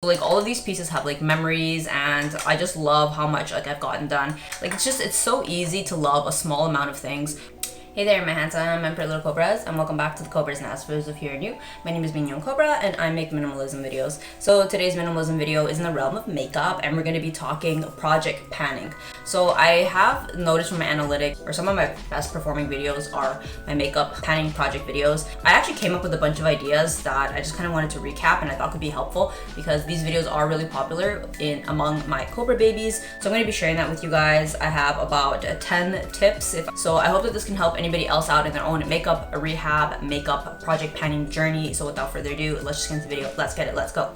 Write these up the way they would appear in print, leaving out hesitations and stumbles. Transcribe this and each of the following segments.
Like all of these pieces have like memories, and I just love how much like I've gotten done. Like it's so easy to love a small amount of things. Hey there, my handsome and pretty little Cobras, and welcome back to the Cobras and for those of you who are new. My name is Mignon Cobra and I make minimalism videos. So today's minimalism video is in the realm of makeup, and we're going to be talking project panning. So I have noticed from my analytics, or some of my best performing videos are my makeup panning project videos. I actually came up with a bunch of ideas that I just kind of wanted to recap and I thought could be helpful because these videos are really popular among my Cobra babies. So I'm going to be sharing that with you guys. I have about 10 tips. So I hope that this can help anybody else out in their own makeup rehab, makeup project panning journey. So without further ado, let's just get into the video. Let's get it. Let's go.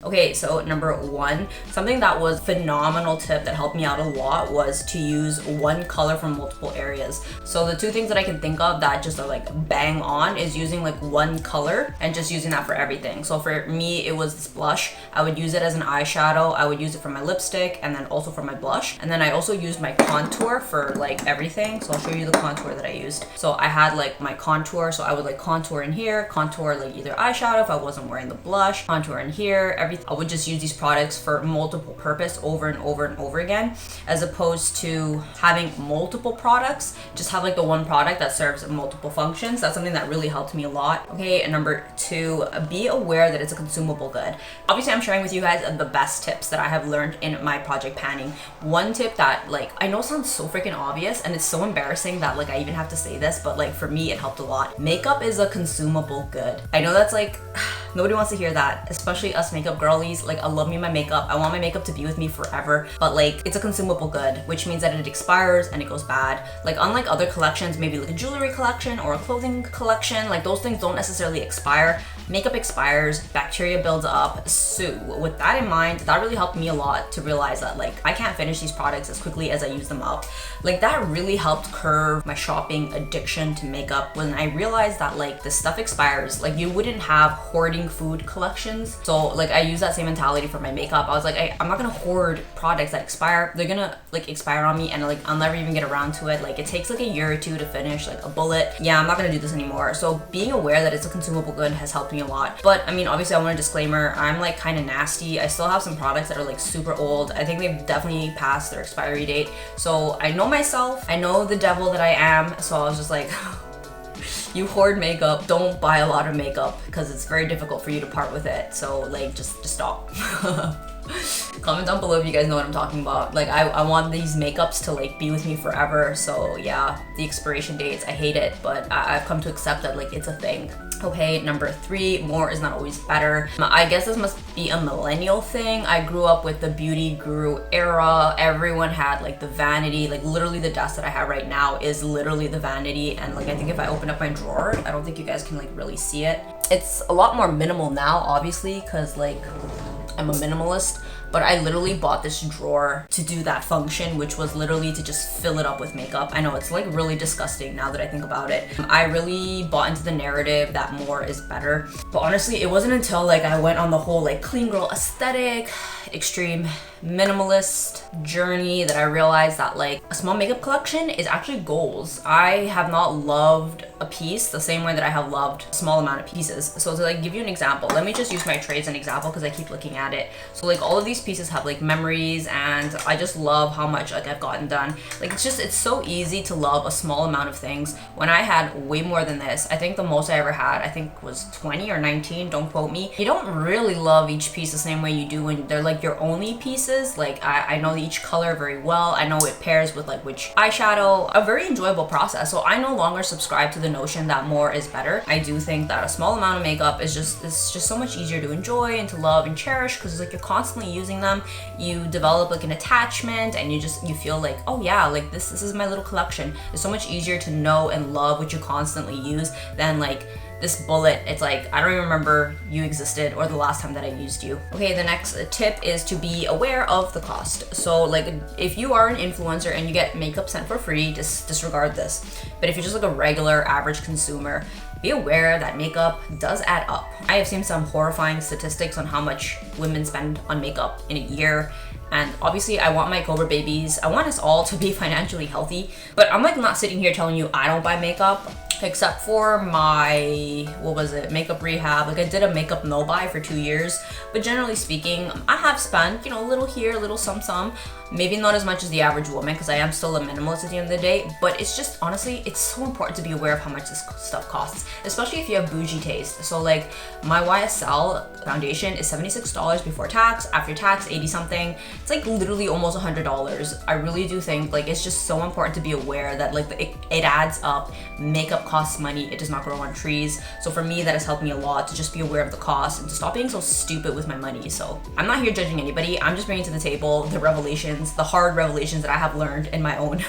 Okay, so number one, something that was phenomenal tip that helped me out a lot was to use one color from multiple areas. So the two things that I can think of that just are like bang on is using like one color and just using that for everything. So for me, it was this blush. I would use it as an eyeshadow. I would use it for my lipstick and then also for my blush. And then I also used my contour for like everything. So I'll show you the contour that I used. So I had like my contour. So I would like contour in here, contour like either eyeshadow if I wasn't wearing the blush, contour in here, I would just use these products for multiple purpose over and over and over again, as opposed to having multiple products. Just have like the one product that serves multiple functions. That's something that really helped me a lot. Okay, and number two, be aware that it's a consumable good. Obviously, I'm sharing with you guys the best tips that I have learned in my project panning. One tip that like I know sounds so freaking obvious and it's so embarrassing that like I even have to say this, but like for me it helped a lot. Makeup is a consumable good. I know that's like nobody wants to hear that, especially us makeup girlies. Like I love me my makeup. I want my makeup to be with me forever, but like it's a consumable good, which means that it expires and it goes bad. Like unlike other collections, maybe like a jewelry collection or a clothing collection, like those things don't necessarily expire. Makeup expires, bacteria builds up. So with that in mind, that really helped me a lot to realize that like I can't finish these products as quickly as I use them up. Like that really helped curb my shopping addiction to makeup when I realized that like the stuff expires. Like you wouldn't have hoarding food collections. So like I use that same mentality for my makeup. I was like, I'm not gonna hoard products that expire. They're gonna like expire on me and like I'll never even get around to it. Like it takes like a year or two to finish like a bullet. Yeah, I'm not gonna do this anymore. So being aware that it's a consumable good has helped me a lot. But I mean, obviously I want a disclaimer, I'm like kind of nasty. I still have some products that are like super old. I think they've definitely passed their expiry date. So I know myself, I know the devil that I am. So I was just like, you hoard makeup, don't buy a lot of makeup because it's very difficult for you to part with it. So like just stop. Comment down below if you guys know what I'm talking about. Like I want these makeups to like be with me forever. So yeah, the expiration dates, I hate it, but I've come to accept that like it's a thing. Okay, number three, more is not always better. I guess this must be a millennial thing. I grew up with the beauty guru era. Everyone had like the vanity, like literally the desk that I have right now is literally the vanity. And like I think if I open up my drawer, I don't think you guys can like really see it. It's a lot more minimal now, obviously, because like I'm a minimalist, but I literally bought this drawer to do that function, which was literally to just fill it up with makeup. I know it's like really disgusting now that I think about it. I really bought into the narrative that more is better. But honestly, it wasn't until like I went on the whole like clean girl aesthetic, extreme minimalist journey that I realized that like a small makeup collection is actually goals. I have not loved a piece the same way that I have loved a small amount of pieces. So to like give you an example, let me just use my tray as an example because I keep looking at it. So like all of these pieces have like memories, and I just love how much like I've gotten done. Like it's so easy to love a small amount of things. When I had way more than this, I think the most I ever had I think was 20 or 19, don't quote me. You don't really love each piece the same way you do when they're like your only pieces. Like I know each color very well. I know it pairs with like which eyeshadow. A very enjoyable process. So I no longer subscribe to the notion that more is better. I do think that a small amount of makeup is just so much easier to enjoy and to love and cherish because like you're constantly using them. You develop like an attachment and you feel like, oh yeah, like this is my little collection. It's so much easier to know and love what you constantly use than like this bullet. It's like I don't even remember you existed or the last time that I used you. Okay, the next tip is to be aware of the cost. So like if you are an influencer and you get makeup sent for free, just disregard this. But if you're just like a regular average consumer, be aware that makeup does add up. I have seen some horrifying statistics on how much women spend on makeup in a year. And obviously I want my Cobra babies, I want us all to be financially healthy, but I'm like not sitting here telling you I don't buy makeup. except for my, what was it, makeup rehab. Like I did a makeup no buy for 2 years, but generally speaking, I have spent, you know, a little here, a little some. Maybe not as much as the average woman, because I am still a minimalist at the end of the day, but it's just, honestly, it's so important to be aware of how much this stuff costs, especially if you have bougie taste. So like my YSL foundation is $76 before tax, after tax 80 something. It's like literally almost $100. I really do think like it's just so important to be aware that like it adds up. Makeup costs money, it does not grow on trees. So for me, that has helped me a lot to just be aware of the cost and to stop being so stupid with my money. So I'm not here judging anybody, I'm just bringing to the table the revelations, the hard revelations that I have learned in my own.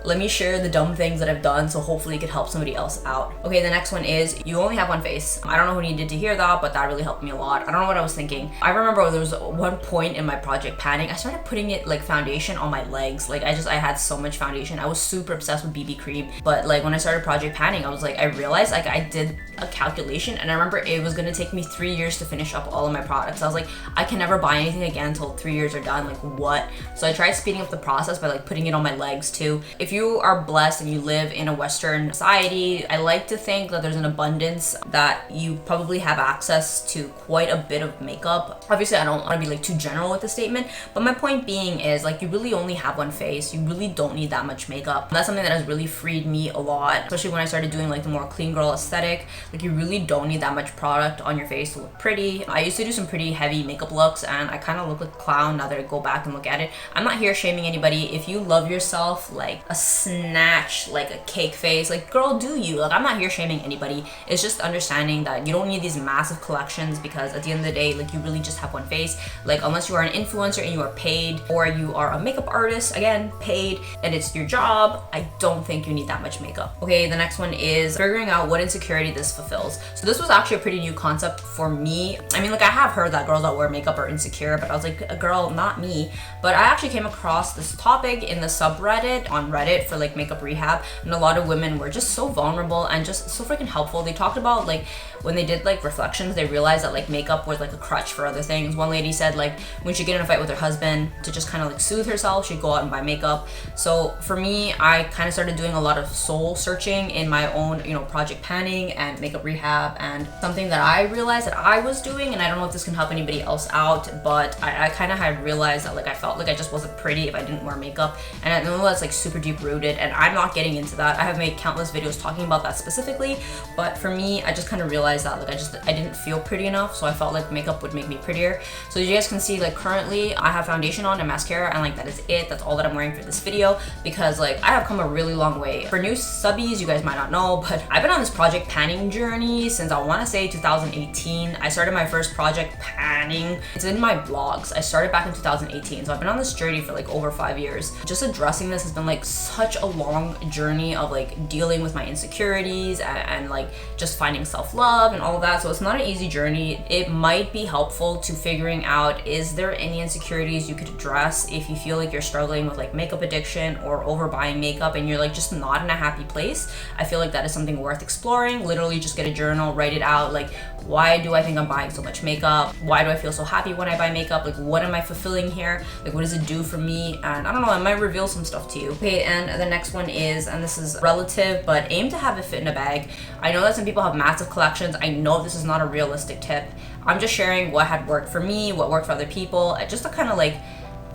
Let me share the dumb things that I've done, so hopefully it could help somebody else out. Okay, the next one is you only have one face. I don't know who needed to hear that, but that really helped me a lot. I don't know what I was thinking. I remember there was one point in my project panning, I started putting it like foundation on my legs. Like I had so much foundation. I was super obsessed with BB cream, but like when I started project panning, I was like, I realized like I did a calculation and I remember it was gonna take me 3 years to finish up all of my products. I was like, I can never buy anything again until 3 years are done. Like what? So I tried speeding up the process by like putting it on my legs too. If you are blessed and you live in a Western society, I like to think that there's an abundance that you probably have access to quite a bit of makeup. Obviously, I don't want to be like too general with the statement, but my point being is like you really only have one face. You really don't need that much makeup. That's something that has really freed me a lot, especially when I started doing like the more clean girl aesthetic. Like you really don't need that much product on your face to look pretty. I used to do some pretty heavy makeup looks and I kind of look like a clown now that I go back and look at it. I'm not here shaming anybody. If you love yourself like a snatch, like a cake face, like girl, do you. Like I'm not here shaming anybody. It's just understanding that you don't need these massive collections, because at the end of the day, like you really just have one face. Like unless you are an influencer and you are paid, or you are a makeup artist, again, paid, and it's your job, I don't think you need that much makeup. Okay, the next one is figuring out what insecurity this fulfills. So this was actually a pretty new concept for me. I mean, like I have heard that girls that wear makeup are insecure, but I was like, a girl, not me. But I actually came across this topic in the subreddit on Reddit for like makeup rehab, and a lot of women were just so vulnerable and just so freaking helpful. They talked about like when they did like reflections, they realized that like makeup was like a crutch for other things. One lady said like when she'd get in a fight with her husband, to just kind of like soothe herself, she'd go out and buy makeup. So for me, I kind of started doing a lot of soul searching in my own, you know, project panning and makeup rehab, and something that I realized that I was doing, and I don't know if this can help anybody else out, but I kind of had realized that like I felt like I just wasn't pretty if I didn't wear makeup, and I know that's like super deep rooted, and I'm not getting into that. I have made countless videos talking about that specifically, but for me, I just kind of realized that like I didn't feel pretty enough, so I felt like makeup would make me prettier. So as you guys can see, like currently I have foundation on and mascara, and like that is it. That's all that I'm wearing for this video, because like I have come a really long way. For new subbies, you guys might not know, but I've been on this project panning journey since I want to say 2018. I started my first project panning. It's in my blogs. I started back in 2018, so I've been on this journey for like over 5 years. Just addressing this has been like such a long journey of like dealing with my insecurities and like just finding self-love and all of that. So it's not an easy journey. It might be helpful to figuring out, is there any insecurities you could address if you feel like you're struggling with like makeup addiction or overbuying makeup and you're like just not in a happy place. I feel like that is something worth exploring. Literally just get a journal, write it out, like why do I think I'm buying so much makeup? Why do I feel so happy when I buy makeup? Like what am I fulfilling here? Like what does it do for me? And I don't know, it might reveal some stuff to you. Okay, and the next one is, and this is relative, but aim to have it fit in a bag. I know that some people have massive collections. I know this is not a realistic tip. I'm just sharing what had worked for me, what worked for other people, just to kind of like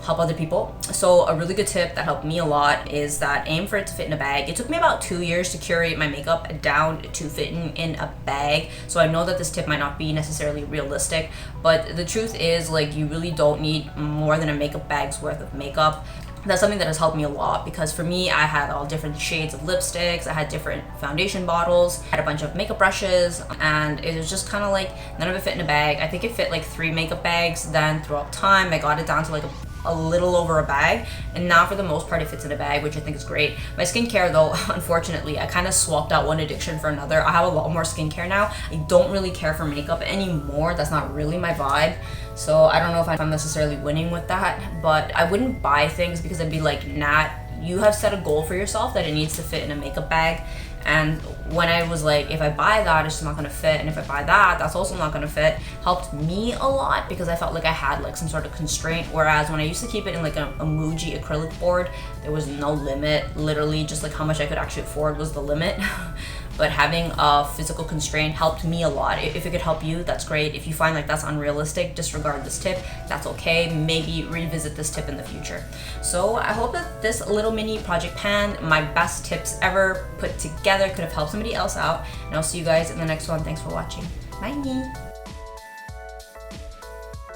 help other people. So a really good tip that helped me a lot is that aim for it to fit in a bag. It took me about 2 years to curate my makeup down to fitting in a bag. So I know that this tip might not be necessarily realistic, but the truth is like you really don't need more than a makeup bag's worth of makeup. That's something that has helped me a lot, because for me, I had all different shades of lipsticks, I had different foundation bottles, I had a bunch of makeup brushes, and it was just kind of like none of it fit in a bag. I think it fit like 3 makeup bags. Then throughout time, I got it down to like a little over a bag, and now for the most part it fits in a bag, which I think is great. My skincare though, unfortunately, I kind of swapped out one addiction for another. I have a lot more skincare now. I don't really care for makeup anymore. That's not really my vibe. So I don't know if I'm necessarily winning with that, but I wouldn't buy things because I'd be like, Nat, you have set a goal for yourself that it needs to fit in a makeup bag. And when I was like, if I buy that, it's just not gonna fit, and if I buy that, that's also not gonna fit, helped me a lot because I felt like I had like some sort of constraint. Whereas when I used to keep it in like a Muji acrylic board, there was no limit. Literally just like how much I could actually afford was the limit. but having a physical constraint helped me a lot. If it could help you, that's great. If you find like that's unrealistic, disregard this tip. That's okay. Maybe revisit this tip in the future. So I hope that this little mini project pan, my best tips ever put together, could have helped somebody else out. And I'll see you guys in the next one. Thanks for watching. Bye.